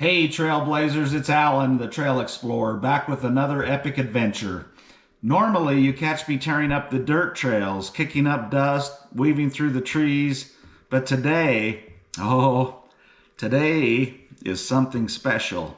Hey Trailblazers, it's Alan, the Trail Explorer, back with another epic adventure. Normally you catch me tearing up the dirt trails, kicking up dust, weaving through the trees, but today is something special.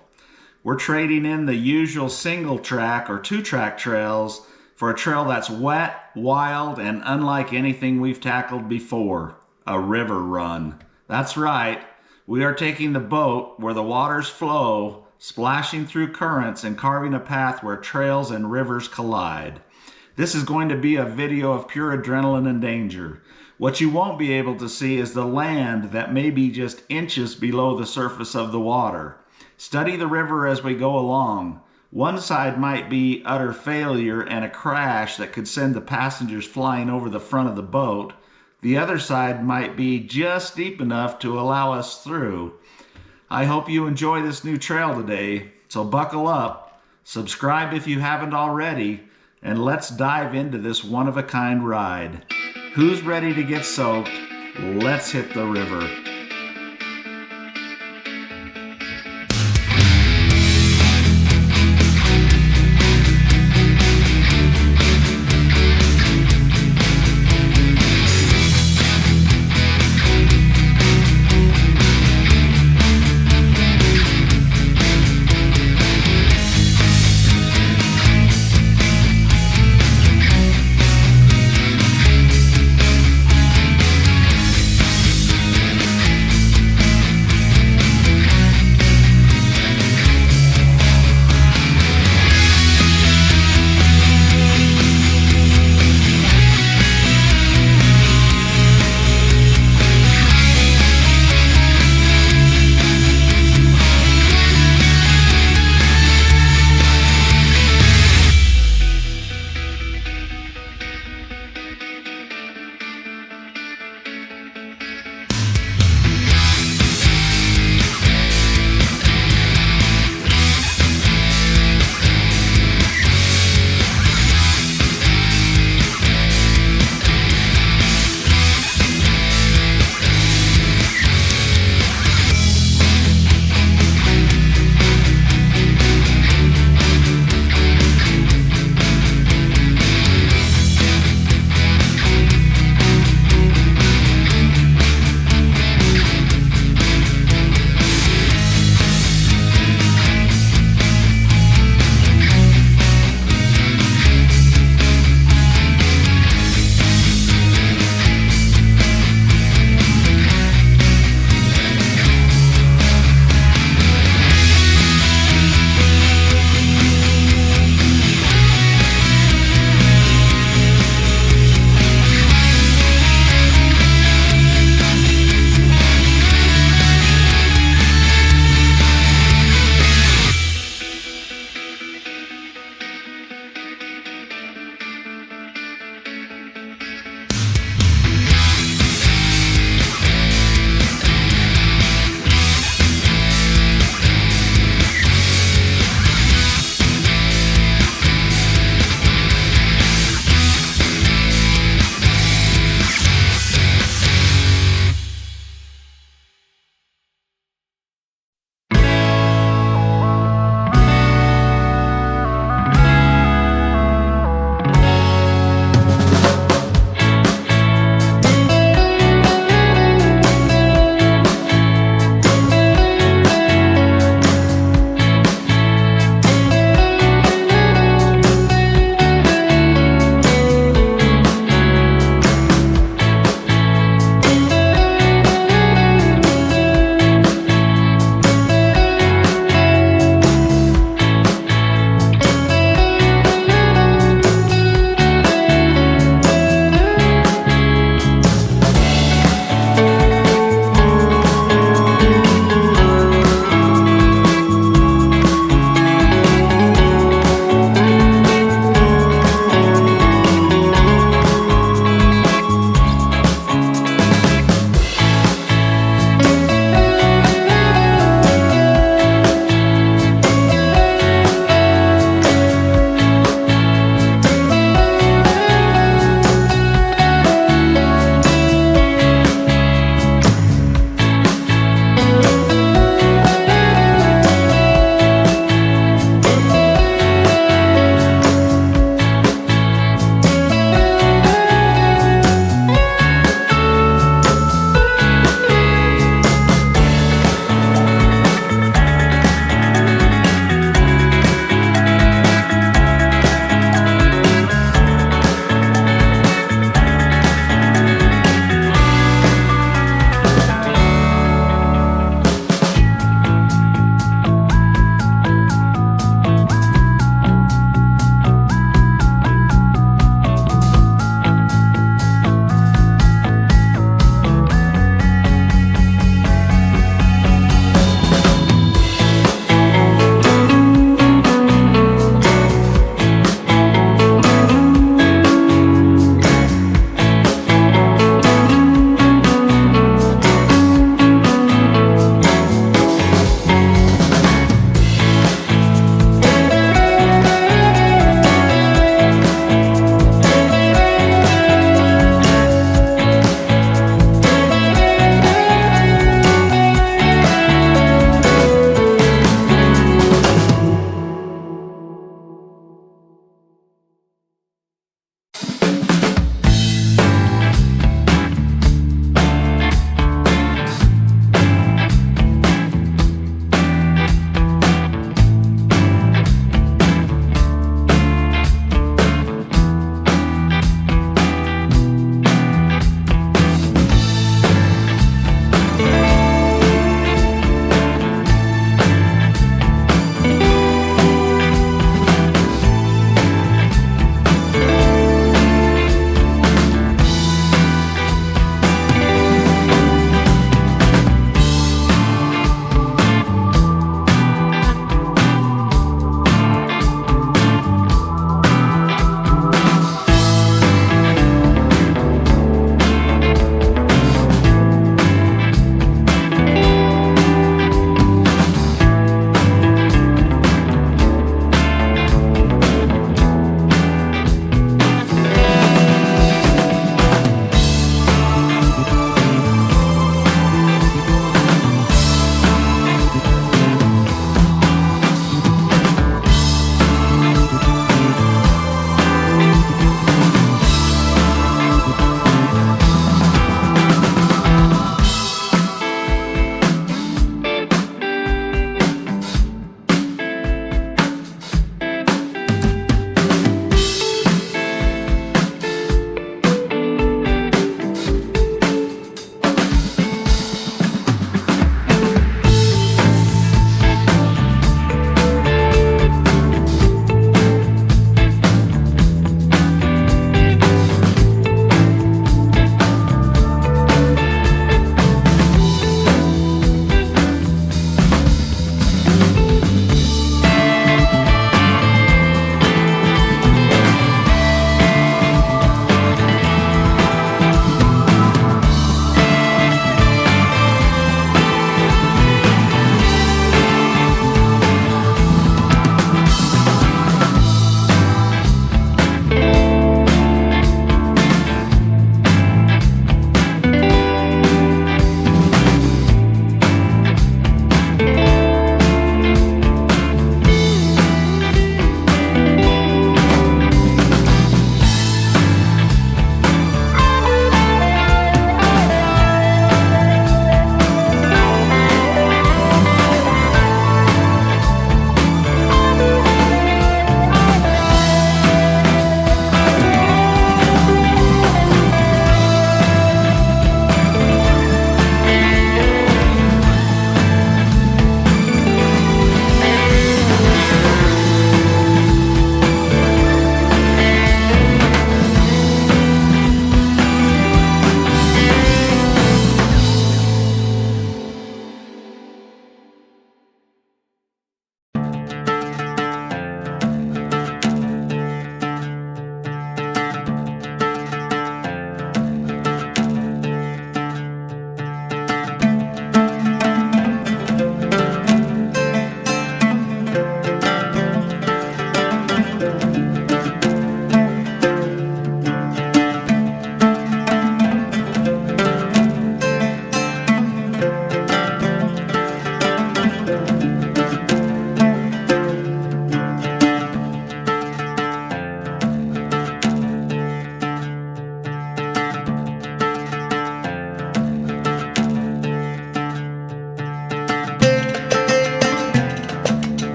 We're trading in the usual single track or two track trails for a trail that's wet, wild, and unlike anything we've tackled before, a river run. That's right. We are taking the boat where the waters flow, splashing through currents and carving a path where trails and rivers collide. This is going to be a video of pure adrenaline and danger. What you won't be able to see is the land that may be just inches below the surface of the water. Study the river as we go along. One side might be utter failure and a crash that could send the passengers flying over the front of the boat. The other side might be just deep enough to allow us through. I hope you enjoy this new trail today, so buckle up, subscribe if you haven't already, and let's dive into this one-of-a-kind ride. Who's ready to get soaked? Let's hit the river.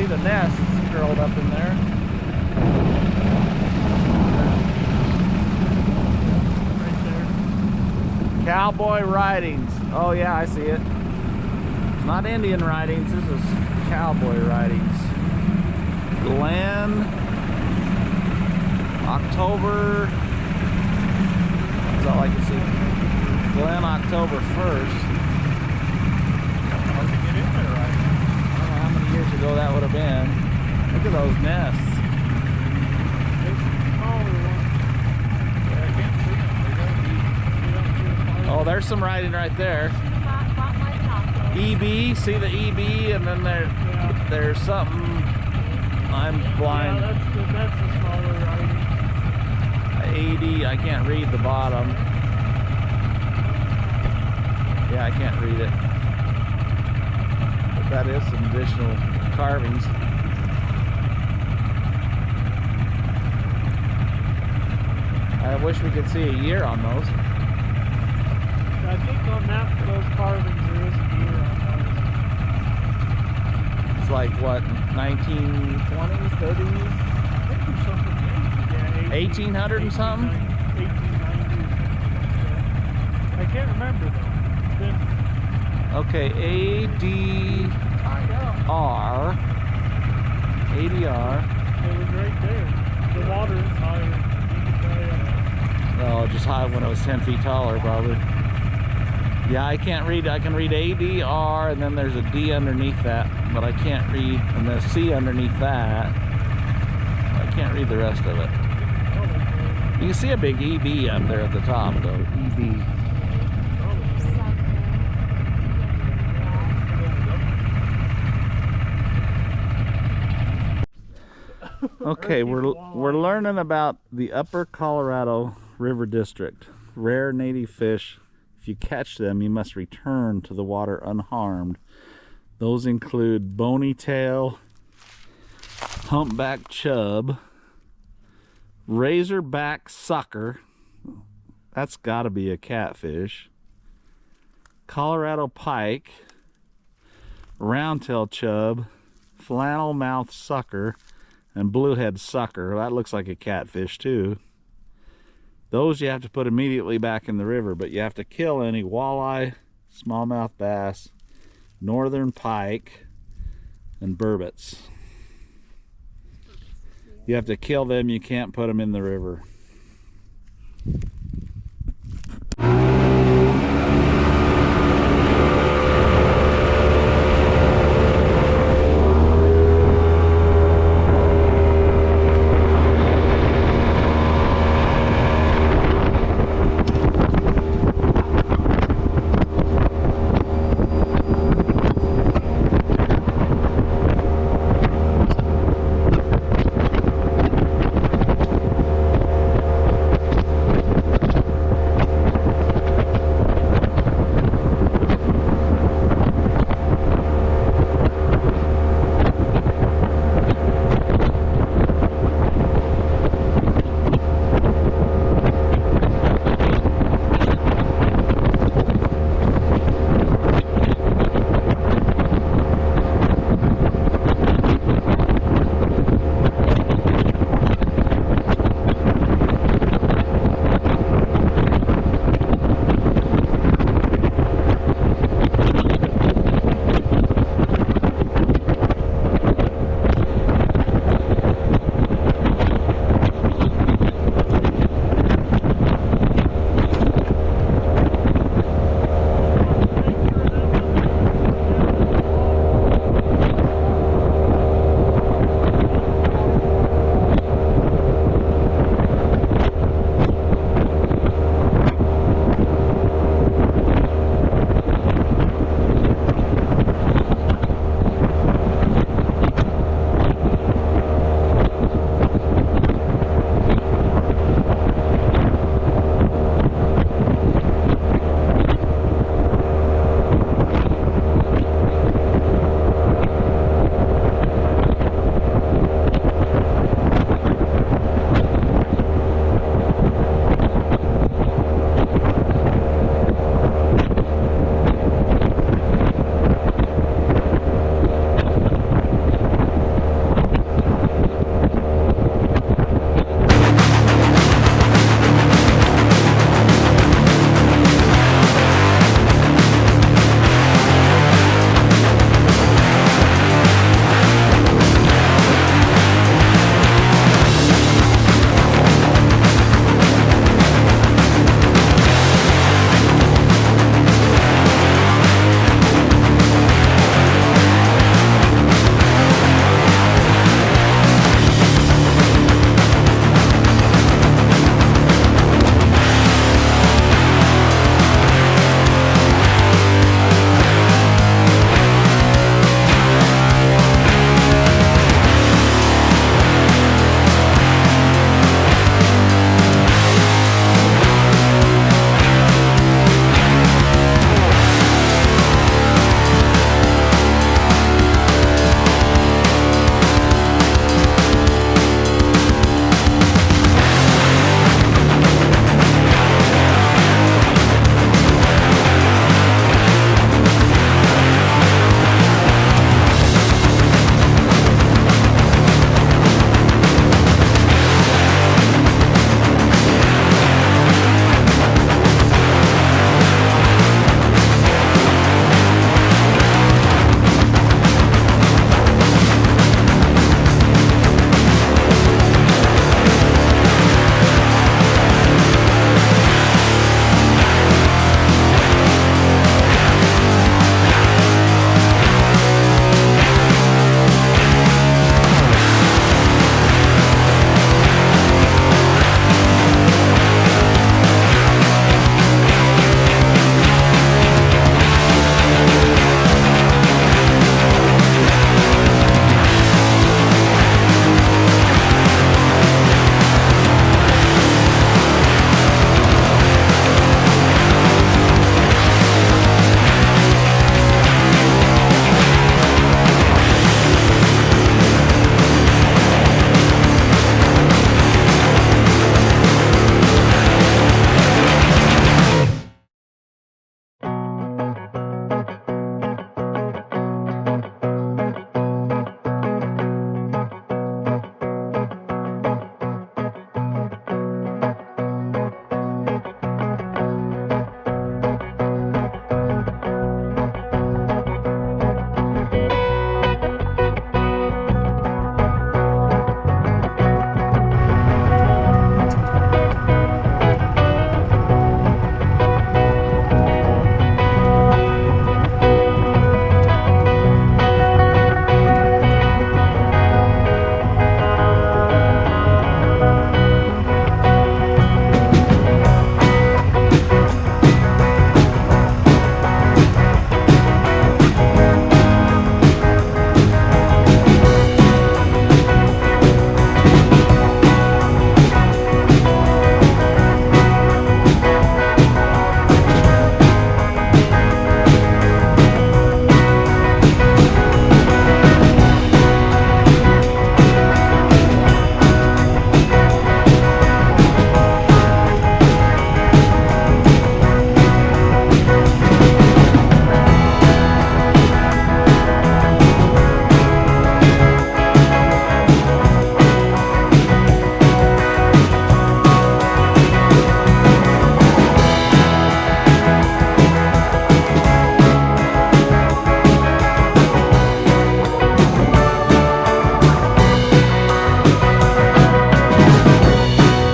see the nests curled up in there. Right there. Cowboy Ridings. Oh yeah, I see it. It's not Indian Ridings, this is Cowboy Ridings. Glen, October, that's all I can see. Glen, October 1st. Hard to get in there, right? I don't know how many years ago that would have been. Look at those nests. There's some smaller ones. Yeah, I can't see them. They gotta be, you don't see them. Oh, there's some riding right there. Bought my taco. EB, see the EB, and then Yeah. there's something. I'm blind. Yeah, that's the smaller writing. 80, I can't read the bottom. Yeah, I can't read it. But that is some additional carvings. I wish we could see a year on those. I think on those carvings there is a year on those. It's like what, 1920s, 30s? I think there's something, yeah, 1800 and something? 1890 or something like that. I can't remember though. It's been Okay, ADR. tied up. ADR. It was right there. The water is higher. You can tie up. Oh, just high when it was 10 feet taller, probably. Yeah, I can't read. I can read ADR, and then there's a D underneath that, but I can't read, and the C underneath that. I can't read the rest of it. You can see a big EB up there at the top, though. EB. Okay, we're learning about the Upper Colorado River District. Rare native fish. If you catch them, you must return to the water unharmed. Those include bony tail, humpback chub, razorback sucker. That's got to be a catfish. Colorado pike, roundtail chub, flannel mouth sucker, and bluehead sucker. That looks like a catfish too. Those you have to put immediately back in the river, but you have to kill any walleye, smallmouth bass, northern pike, and burbots. You have to kill them, you can't put them in the river.